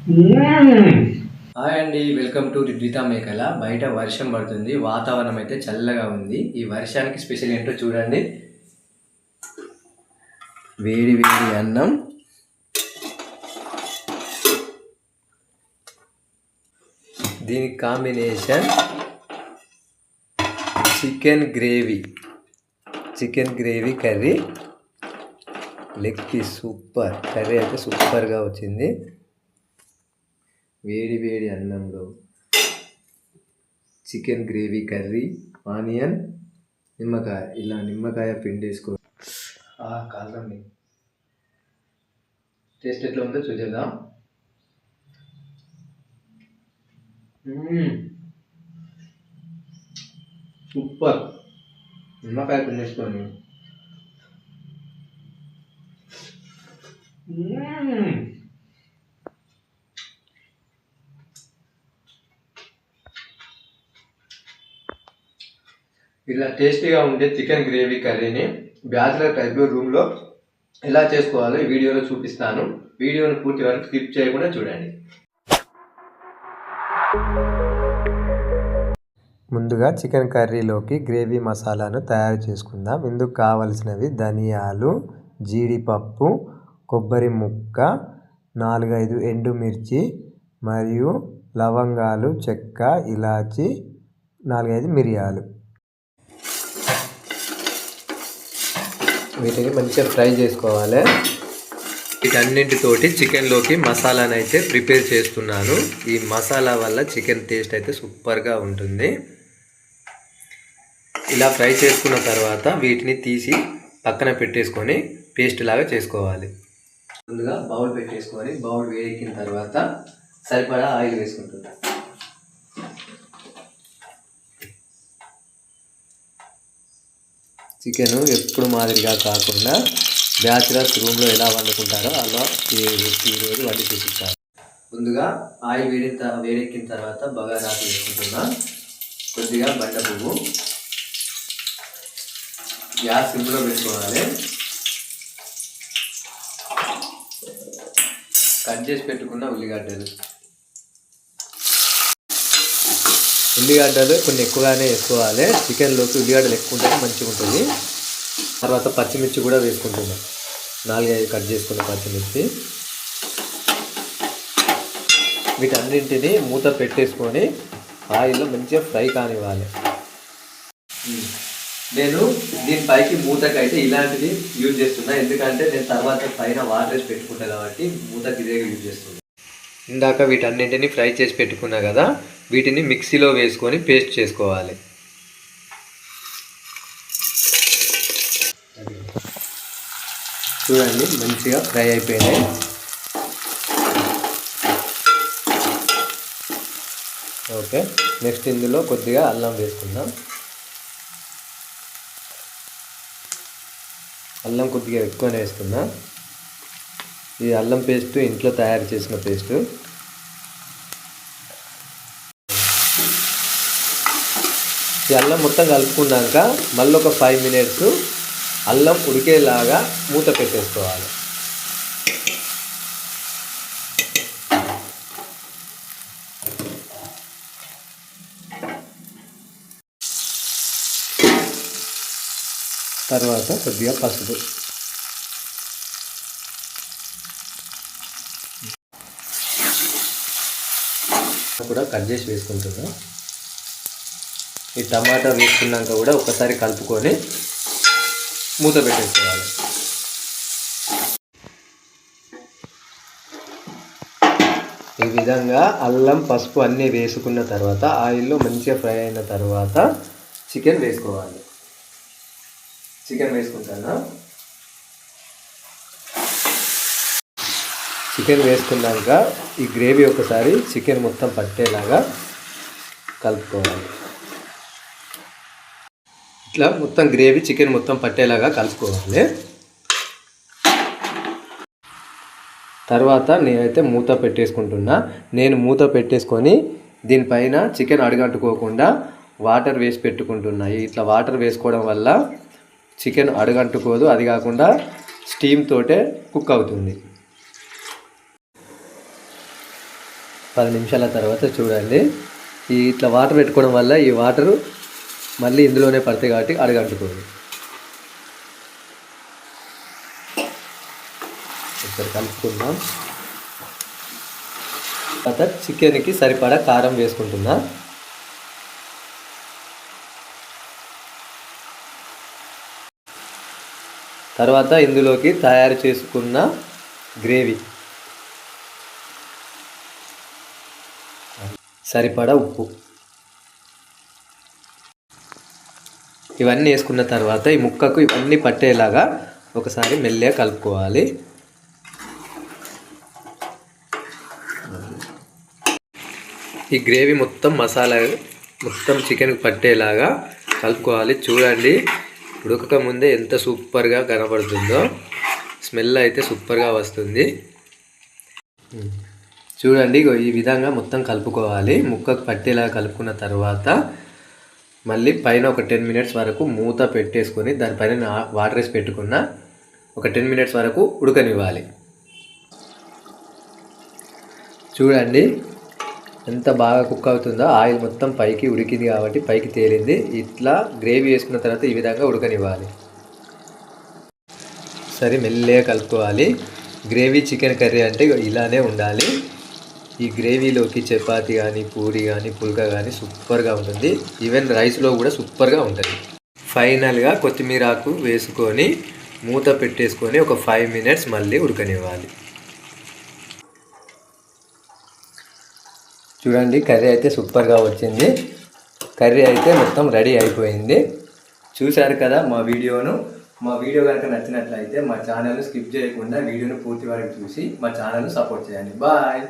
Hi అండి, welcome to రిద్వితా మేకల. బయట వర్షం పడుతుంది, వాతావరణం అయితే చల్లగా ఉంది. ఈ వర్షానికి స్పెషల్ ఏంటో చూడండి. వేడి వేడి అన్నం, దీనికి combination chicken gravy curry. Leg piece super, curry అయితే సూపర్గా వచ్చింది. వేడి వేడి అన్నంలో చికెన్ గ్రేవీ కర్రీ, ఆనియన్, నిమ్మకాయ, ఇలా నిమ్మకాయ పిండేసుకో. కాదండి, టేస్ట్ ఎట్లా ఉందో చూసేద్దాం. సూపర్, నిమ్మకాయ పిండేసుకొని ఇలా టేస్టీగా ఉండే చికెన్ గ్రేవీ కర్రీని బ్యాచిలర్ టైప్లో రూమ్లో ఎలా చేసుకోవాలో ఈ వీడియోలో చూపిస్తాను. వీడియోను పూర్తి వరకు స్కిప్ చేయకుండా చూడండి. ముందుగా చికెన్ కర్రీలోకి గ్రేవీ మసాలాను తయారు చేసుకుందాం. ఇందుకు కావలసినవి ధనియాలు, జీడిపప్పు, కొబ్బరి ముక్క, 4-5 ఎండుమిర్చి మరియు లవంగాలు, చెక్క, ఇలాచి, 4-5 మిరియాలు. వీటిని మంచిగా ఫ్రై చేసుకోవాలి. వీటన్నింటితోటి చికెన్లోకి మసాలాను అయితే ప్రిపేర్ చేస్తున్నాను. ఈ మసాలా వల్ల చికెన్ టేస్ట్ అయితే సూపర్గా ఉంటుంది. ఇలా ఫ్రై చేసుకున్న తర్వాత వీటిని తీసి పక్కన పెట్టేసుకొని పేస్ట్ లాగా చేసుకోవాలి. ముందుగా బౌల్ పెట్టేసుకొని బౌల్ వేడెక్కిన తర్వాత సరిపడా ఆయిల్ వేసుకుంటున్నాను. చికెను ఎప్పుడు మాదిరిగా కాకుండా బ్యాచిలర్స్ రూమ్లో ఎలా వండుకుంటారో అలా ఈరోజు వండి చూపిస్తాను. ముందుగా ఆయిల్ వేడెక్కిన తర్వాత బగారాకు వేసుకుంటున్నా. కొద్దిగా బండ పువ్వు, గ్యాస్ సిమ్లో పెట్టుకోవాలి. కట్ చేసి పెట్టుకున్న ఉల్లిగడ్డలు కొన్ని ఎక్కువగానే వేసుకోవాలి. చికెన్లోకి ఉల్లిగడ్డలు ఎక్కువ ఉంటేనే మంచిగా ఉంటుంది. తర్వాత పచ్చిమిర్చి కూడా వేసుకుంటున్నాం. 4-5 కట్ చేసుకున్న పచ్చిమిర్చి. వీటన్నింటినీ మూత పెట్టేసుకొని ఆయిల్లో మంచిగా ఫ్రై కానివ్వాలి. నేను దీనిపైకి మూతకైతే ఇలాంటిది యూజ్ చేస్తున్నా, ఎందుకంటే నేను తర్వాత పైన వాటర్ వేసి పెట్టుకుంటాను కాబట్టి మూతకి ఇదే యూజ్ చేస్తున్నాను. ఇందాక వీటన్నింటినీ ఫ్రై చేసి పెట్టుకున్నా కదా, వీటిని మిక్సీలో వేసుకొని పేస్ట్ చేసుకోవాలి. చూడండి, మంచిగా ఫ్రై అయిపోయినాయి. ఓకే, నెక్స్ట్ ఇందులో కొద్దిగా అల్లం వేసుకుందాం. అల్లం కొద్దిగా ఎక్కువనే వేస్తున్నా. ఈ అల్లం పేస్ట్ ఇంట్లో తయారు చేసిన పేస్ట్. ఈ అల్లం మొత్తం కలుపుకున్నాక మళ్ళీ ఒక 5 మినిట్స్ అల్లం ఉడికేలాగా మూత పెట్టేసుకోవాలి. తర్వాత కొద్దిగా పసుపు, కూడా కట్ చేసి వేసుకుంటున్నాం. ఈ టమాటా వేసుకున్నాక కూడా ఒకసారి కలుపుకొని మూత పెట్టేసుకోవాలి. ఈ విధంగా అల్లం, పసుపు అన్నీ వేసుకున్న తర్వాత ఆయిల్లో మంచిగా ఫ్రై అయిన తర్వాత చికెన్ వేసుకోవాలి. చికెన్ వేసుకుంటాను. చికెన్ వేసుకున్నాక ఈ గ్రేవీ ఒకసారి చికెన్ మొత్తం పట్టేలాగా కలుపుకోవాలి. ఇట్లా మొత్తం గ్రేవీ చికెన్ మొత్తం పట్టేలాగా కలుపుకోవాలి. తర్వాత నేనైతే మూత పెట్టేసుకుంటున్నా. నేను మూత పెట్టేసుకొని దీనిపైన చికెన్ అడుగంటుకోకుండా వాటర్ వేసి పెట్టుకుంటున్నా. ఇట్లా వాటర్ వేసుకోవడం వల్ల చికెన్ అడుగంటుకోదు, అది కాకుండా స్టీమ్ తోటే కుక్ అవుతుంది. 10 నిమిషాల తర్వాత చూడండి ఇట్లా వాటర్ పెట్టుకోవడం వల్ల ఈ వాటరు మళ్ళీ ఇందులోనే పడతాయి కాబట్టి అడగంటుకోదు. ఒకసారి కలుపుకుందాం. తర్వాత చికెన్కి సరిపడా కారం వేసుకుంటున్నా. తర్వాత ఇందులోకి తయారు చేసుకున్న గ్రేవీ, సరిపడా ఉప్పు ఇవన్నీ వేసుకున్న తర్వాత ఈ ముక్కకు ఇవన్నీ పట్టేలాగా ఒకసారి మెల్లగా కలుపుకోవాలి. ఈ గ్రేవీ మొత్తం మసాలా మొత్తం చికెన్కి పట్టేలాగా కలుపుకోవాలి. చూడండి ఉడకక ముందే ఎంత సూపర్గా కనబడుతుందో, స్మెల్ అయితే సూపర్గా వస్తుంది. చూడండి ఈ విధంగా మొత్తం కలుపుకోవాలి. ముక్కకు పట్టేలా కలుపుకున్న తర్వాత మళ్ళీ పైన ఒక 10 మినిట్స్ వరకు మూత పెట్టేసుకొని దానిపైన వాటర్ వేసి పెట్టుకున్న ఒక 10 మినిట్స్ వరకు ఉడకనివ్వాలి. చూడండి ఎంత బాగా కుక్ అవుతుందో, ఆయిల్ మొత్తం పైకి ఉడికింది కాబట్టి పైకి తేలింది. ఇట్లా గ్రేవీ వేసుకున్న తర్వాత ఈ విధంగా ఉడకనివ్వాలి. సరే మెల్లగా కలుపుకోవాలి. గ్రేవీ చికెన్ కర్రీ అంటే ఇలానే ఉండాలి. ఈ గ్రేవీలోకి చపాతి కానీ పూరి కానీ పుల్కా కానీ సూపర్గా ఉంటుంది. ఈవెన్ రైస్లో కూడా సూపర్గా ఉంటుంది. ఫైనల్గా కొత్తిమీర ఆకు వేసుకొని మూత పెట్టేసుకొని ఒక 5 మినిట్స్ మళ్ళీ ఉడకనివ్వాలి. చూడండి కర్రీ అయితే సూపర్గా వచ్చింది. కర్రీ అయితే మొత్తం రెడీ అయిపోయింది. చూశారు కదా మా వీడియోను. మా వీడియో కనుక నచ్చినట్లయితే మా ఛానల్ని స్కిప్ చేయకుండా వీడియోను పూర్తి వరకు చూసి మా ఛానల్ని సపోర్ట్ చేయండి. బాయ్.